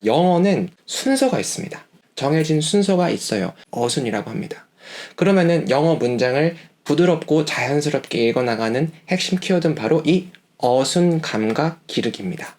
영어는 순서가 있습니다. 정해진 순서가 있어요. 어순이라고 합니다. 그러면은 영어 문장을 부드럽고 자연스럽게 읽어나가는 핵심 키워드는 바로 이 어순 감각 기르기입니다.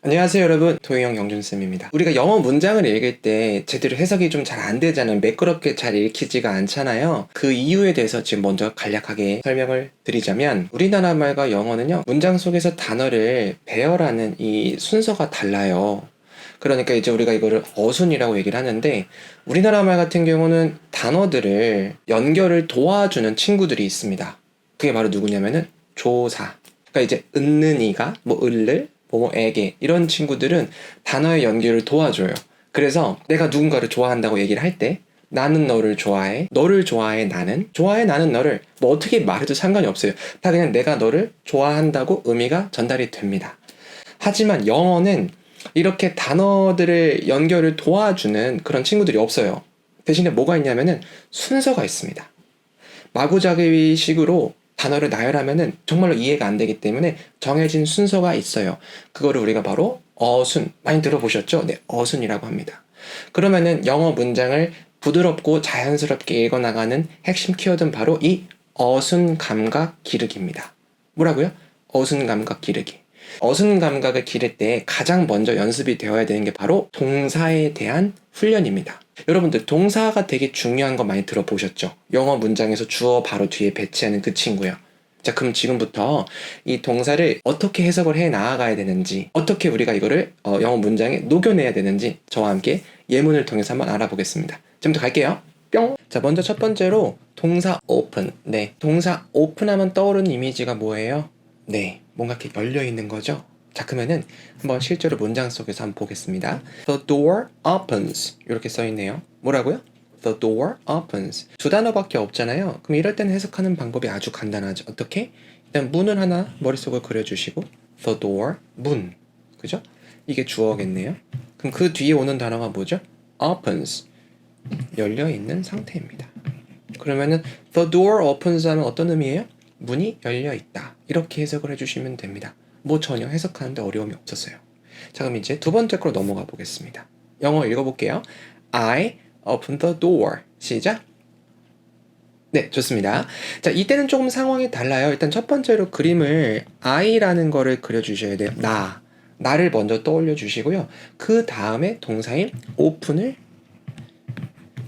안녕하세요 여러분, 도희영 영준쌤입니다. 우리가 영어 문장을 읽을 때 제대로 해석이 좀 잘 안 되잖아요. 매끄럽게 잘 읽히지가 않잖아요. 그 이유에 대해서 지금 먼저 간략하게 설명을 드리자면, 우리나라 말과 영어는요, 문장 속에서 단어를 배열하는 이 순서가 달라요. 그러니까 이제 우리가 이거를 어순이라고 얘기를 하는데, 우리나라 말 같은 경우는 단어들을 연결을 도와주는 친구들이 있습니다. 그게 바로 누구냐면은 조사. 그러니까 이제 은는이가 을를 뭐에게 이런 친구들은 단어의 연결을 도와줘요. 그래서 내가 누군가를 좋아한다고 얘기를 할 때 나는 너를 좋아해, 너를 좋아해 나는, 좋아해 나는 너를, 뭐 어떻게 말해도 상관이 없어요. 다 그냥 내가 너를 좋아한다고 의미가 전달이 됩니다. 하지만 영어는 이렇게 단어들을 연결을 도와주는 그런 친구들이 없어요. 대신에 뭐가 있냐면은 순서가 있습니다. 마구잡이식으로 단어를 나열하면은 정말로 이해가 안 되기 때문에 정해진 순서가 있어요. 그거를 우리가 바로 어순, 많이 들어보셨죠? 네, 어순이라고 합니다. 그러면은 영어 문장을 부드럽고 자연스럽게 읽어나가는 핵심 키워드는 바로 이 어순 감각 기르기입니다. 뭐라고요? 어순 감각 기르기. 어순 감각을 기를 때 가장 먼저 연습이 되어야 되는 게 바로 동사에 대한 훈련입니다. 여러분들 동사가 되게 중요한 거 많이 들어보셨죠? 영어 문장에서 주어 바로 뒤에 배치하는 그 친구요. 자, 그럼 지금부터 이 동사를 어떻게 해석을 해 나아가야 되는지, 어떻게 우리가 이거를 영어 문장에 녹여내야 되는지 저와 함께 예문을 통해서 한번 알아보겠습니다. 지금부터 갈게요. 뿅! 자, 먼저 첫 번째로 동사 open. 네, 동사 open 하면 떠오르는 이미지가 뭐예요? 네, 뭔가 이렇게 열려 있는 거죠? 자, 그러면은 한번 실제로 문장 속에서 한번 보겠습니다. The door opens. 이렇게 써 있네요. 뭐라고요? The door opens. 두 단어밖에 없잖아요. 그럼 이럴 때는 해석하는 방법이 아주 간단하죠. 어떻게? 일단 문을 하나 머릿속에 그려주시고 The door, 문. 그죠? 이게 주어겠네요. 그럼 그 뒤에 오는 단어가 뭐죠? Opens. 열려 있는 상태입니다. 그러면은 The door opens 하면 어떤 의미예요? 문이 열려 있다. 이렇게 해석을 해주시면 됩니다. 뭐 전혀 해석하는데 어려움이 없었어요. 자, 그럼 이제 두 번째 거로 넘어가 보겠습니다. 영어 읽어볼게요. I open the door. 시작. 네, 좋습니다. 자, 이때는 조금 상황이 달라요. 일단 첫 번째로 그림을 I라는 거를 그려주셔야 돼요. 나를 먼저 떠올려 주시고요. 그 다음에 동사인 open을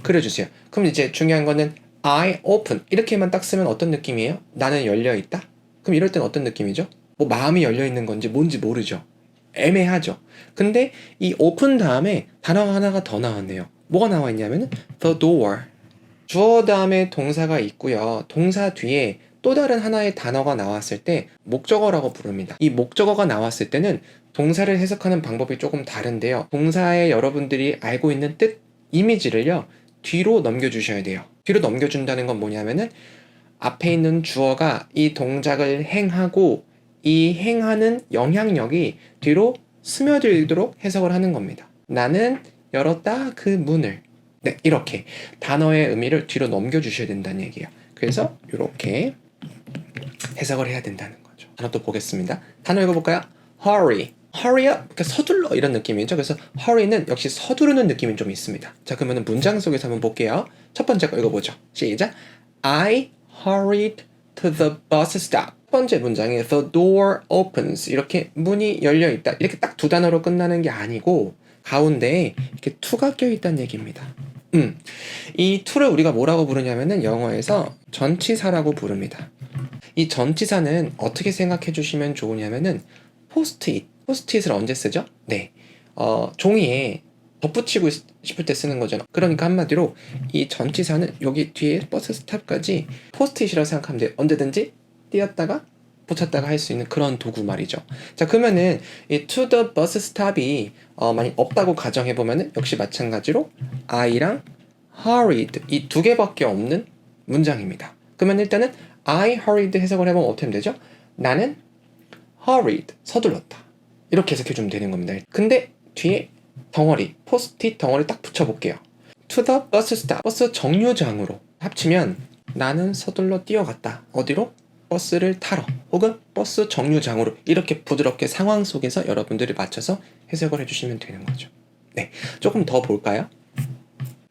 그려주세요. 그럼 이제 중요한 거는 I open 이렇게만 딱 쓰면 어떤 느낌이에요? 나는 열려있다? 그럼 이럴 땐 어떤 느낌이죠? 뭐 마음이 열려있는 건지 뭔지 모르죠. 애매하죠. 근데 이 open 다음에 단어가 하나가 더 나왔네요. 뭐가 나와 있냐면은 the door. 주어 다음에 동사가 있고요. 동사 뒤에 또 다른 하나의 단어가 나왔을 때 목적어라고 부릅니다. 이 목적어가 나왔을 때는 동사를 해석하는 방법이 조금 다른데요. 동사의 여러분들이 알고 있는 뜻, 이미지를요, 뒤로 넘겨주셔야 돼요. 뒤로 넘겨준다는 건 뭐냐면은 앞에 있는 주어가 이 동작을 행하고 이 행하는 영향력이 뒤로 스며들도록 해석을 하는 겁니다. 나는 열었다 그 문을. 네, 이렇게 단어의 의미를 뒤로 넘겨주셔야 된다는 얘기예요. 그래서 이렇게 해석을 해야 된다는 거죠. 단어 또 보겠습니다. 단어 읽어볼까요? hurry. hurry up, 그러니까 서둘러 이런 느낌이죠. 그래서 hurry는 역시 서두르는 느낌이 좀 있습니다. 자, 그러면 문장 속에서 한번 볼게요. 첫 번째 거 읽어보죠. 시작. I hurried to the bus stop. 첫 번째 문장에 the door opens 이렇게 문이 열려 있다. 이렇게 딱 두 단어로 끝나는 게 아니고 가운데에 이렇게 to가 껴있다는 얘기입니다. 이 to를 우리가 뭐라고 부르냐면은 영어에서 전치사라고 부릅니다. 이 전치사는 어떻게 생각해 주시면 좋으냐면은 포스트잇을 언제 쓰죠? 네, 종이에 덧붙이고 싶을 때 쓰는 거잖아. 그러니까 한마디로 이 전치사는 여기 뒤에 버스 스탑까지 포스트잇이라고 생각하면 돼요. 언제든지 띄었다가 붙였다가 할 수 있는 그런 도구 말이죠. 자, 그러면은 이 to the bus stop이 만약 없다고 가정해보면은 역시 마찬가지로 I랑 hurried 이 두 개밖에 없는 문장입니다. 그러면 일단은 I hurried 해석을 해보면 어떻게 되죠? 나는 hurried 서둘렀다. 이렇게 해석해주면 되는 겁니다. 근데 뒤에 덩어리, 포스트잇 덩어리 딱 붙여볼게요. to the bus stop, 버스 정류장으로 합치면 나는 서둘러 뛰어갔다. 어디로? 버스를 타러 혹은 버스 정류장으로 이렇게 부드럽게 상황 속에서 여러분들이 맞춰서 해석을 해주시면 되는 거죠. 네, 조금 더 볼까요?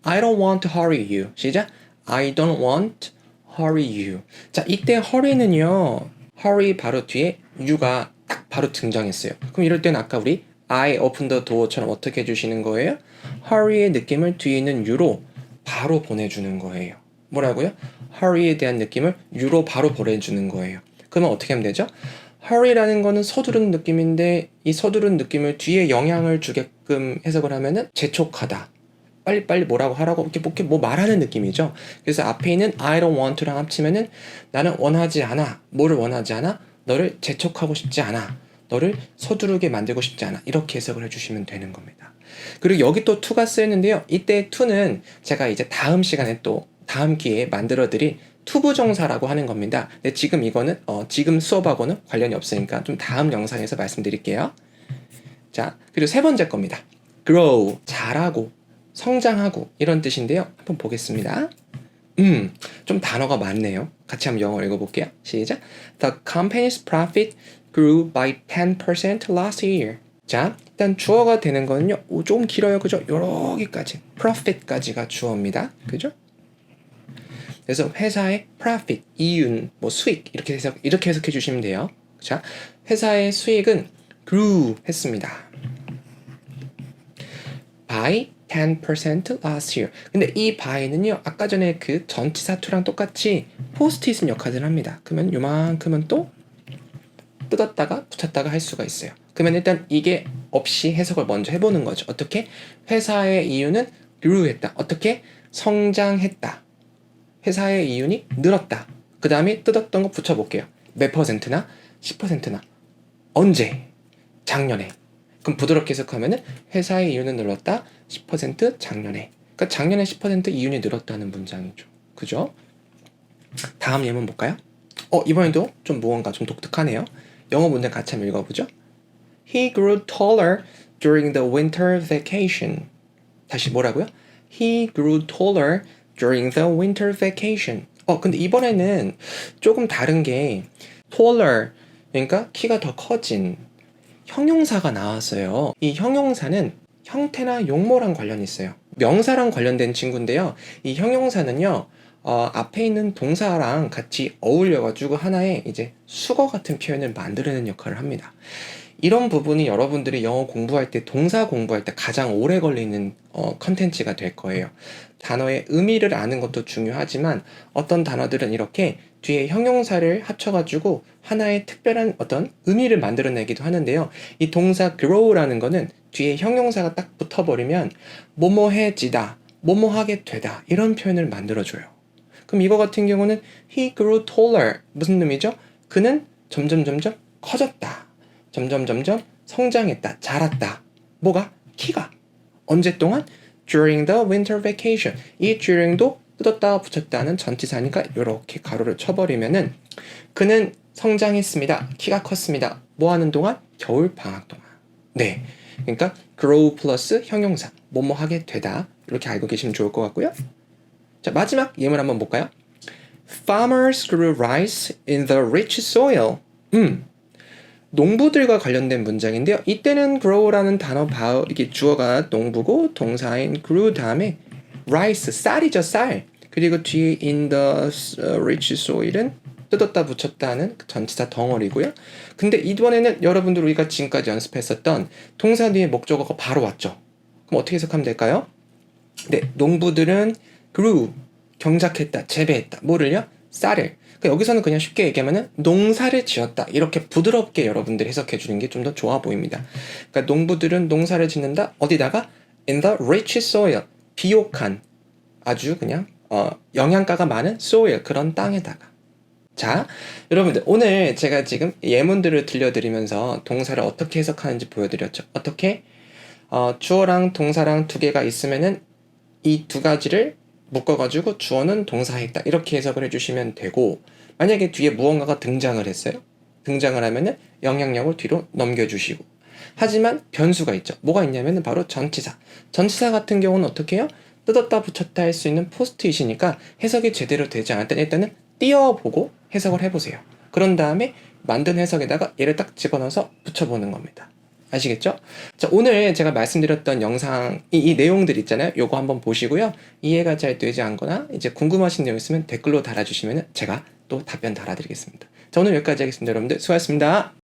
I don't want to hurry you. 시작. I don't want hurry you. 자, 이때 hurry는요. hurry 바로 뒤에 you가 딱 바로 등장했어요. 그럼 이럴 때는 아까 우리 I open the door처럼 어떻게 해주시는 거예요? hurry의 느낌을 뒤에 있는 you로 바로 보내주는 거예요. 뭐라고요? hurry에 대한 느낌을 you로 바로 보내주는 거예요. 그러면 어떻게 하면 되죠? hurry라는 거는 서두른 느낌인데 이 서두른 느낌을 뒤에 영향을 주게끔 해석을 하면은 재촉하다. 빨리빨리 뭐라고 하라고 이렇게 뭐 말하는 느낌이죠. 그래서 앞에 있는 I don't want to랑 합치면은 나는 원하지 않아. 뭐를 원하지 않아? 너를 재촉하고 싶지 않아. 너를 서두르게 만들고 싶지 않아. 이렇게 해석을 해주시면 되는 겁니다. 그리고 여기 또 to가 쓰였는데요. 이때 to는 제가 이제 다음 시간에 또 다음 기회에 만들어드릴 투부정사라고 하는 겁니다. 근데 지금 이거는 지금 수업하고는 관련이 없으니까 좀 다음 영상에서 말씀드릴게요. 자, 그리고 세 번째 겁니다. grow, 자라고, 성장하고 이런 뜻인데요. 한번 보겠습니다. 좀 단어가 많네요. 같이 한번 영어 읽어볼게요. 시작. The company's profit grew by 10% last year. 자, 일단 주어가 되는 거는요. 조금 길어요. 그죠? 여기까지. profit까지가 주어입니다. 그죠? 그래서 회사의 profit, 이윤, 뭐 수익 이렇게 해석해 주시면 돼요. 자, 회사의 수익은 grew 했습니다. by 10% last year. 근데 이 by는요, 아까 전에 그 전치사 to랑 똑같이 포스트잇 역할을 합니다. 그러면 요만큼은 또 뜯었다가 붙였다가 할 수가 있어요. 그러면 일단 이게 없이 해석을 먼저 해보는 거죠. 어떻게? 회사의 이윤은 grew 했다. 어떻게? 성장했다. 회사의 이윤이 늘었다. 그 다음에 뜯었던 거 붙여볼게요. 몇 퍼센트나? 10%나? 언제? 작년에. 그럼 부드럽게 해석하면은 회사의 이윤은 늘었다. 10% 작년에. 그러니까 작년에 10% 이윤이 늘었다는 문장이죠. 그죠? 다음 예문 볼까요? 이번에도 좀 무언가 좀 독특하네요. 영어 문장 같이 한번 읽어보죠. He grew taller during the winter vacation. 다시 뭐라고요? He grew taller during the winter vacation. 근데 이번에는 조금 다른 게 taller, 그러니까 키가 더 커진 형용사가 나왔어요. 이 형용사는 형태나 용모랑 관련이 있어요. 명사랑 관련된 친구인데요. 이 형용사는요, 앞에 있는 동사랑 같이 어울려가지고 하나의 이제 수거 같은 표현을 만들어내는 역할을 합니다. 이런 부분이 여러분들이 영어 공부할 때, 동사 공부할 때 가장 오래 걸리는 컨텐츠가 될 거예요. 단어의 의미를 아는 것도 중요하지만 어떤 단어들은 이렇게 뒤에 형용사를 합쳐가지고 하나의 특별한 어떤 의미를 만들어내기도 하는데요. 이 동사 grow라는 거는 뒤에 형용사가 딱 붙어버리면 뭐뭐해지다, 뭐뭐하게 되다 이런 표현을 만들어줘요. 그럼 이거 같은 경우는 he grew taller 무슨 의미죠? 그는 점점 커졌다. 점점 성장했다. 자랐다. 뭐가? 키가. 언제 동안? During the winter vacation. 이 during도 뜯었다 붙였다는 전치사니까 이렇게 가로를 쳐버리면은 그는 성장했습니다. 키가 컸습니다. 뭐 하는 동안? 겨울 방학 동안. 네. 그러니까 grow 플러스 형용사. 뭐뭐 하게 되다. 이렇게 알고 계시면 좋을 것 같고요. 자, 마지막 예문 한번 볼까요? Farmers grew rice in the rich soil. 농부들과 관련된 문장인데요. 이때는 grow라는 단어 이게 주어가 농부고 동사인 grew 다음에 rice, 쌀이죠, 쌀. 그리고 뒤에 in the rich soil은 뜯었다 붙였다는 전치사 덩어리고요. 근데 이번에는 여러분들 우리가 지금까지 연습했었던 동사 뒤에 목적어가 바로 왔죠. 그럼 어떻게 해석하면 될까요? 네, 농부들은 grew, 경작했다, 재배했다. 뭐를요? 쌀을. 그러니까 여기서는 그냥 쉽게 얘기하면은 농사를 지었다. 이렇게 부드럽게 여러분들이 해석해 주는 게 좀 더 좋아 보입니다. 그러니까 농부들은 농사를 짓는다. 어디다가? In the rich soil. 비옥한, 아주 그냥 영양가가 많은 soil, 그런 땅에다가. 자, 여러분들 오늘 제가 지금 예문들을 들려드리면서 동사를 어떻게 해석하는지 보여드렸죠. 어떻게? 주어랑 동사랑 두 개가 있으면은 이 두 가지를 묶어가지고 주어는 동사했다. 이렇게 해석을 해주시면 되고, 만약에 뒤에 무언가가 등장을 했어요. 등장을 하면은 영향력을 뒤로 넘겨주시고. 하지만 변수가 있죠. 뭐가 있냐면은 바로 전치사. 전치사 같은 경우는 어떻게 해요? 뜯었다 붙였다 할 수 있는 포스트잇이니까 해석이 제대로 되지 않을 때 일단은 띄워보고 해석을 해보세요. 그런 다음에 만든 해석에다가 얘를 딱 집어넣어서 붙여보는 겁니다. 아시겠죠? 자, 오늘 제가 말씀드렸던 영상, 이 내용들 있잖아요. 요거 한번 보시고요. 이해가 잘 되지 않거나 이제 궁금하신 내용 있으면 댓글로 달아주시면 제가 또 답변 달아드리겠습니다. 자, 오늘 여기까지 하겠습니다. 여러분들 수고하셨습니다.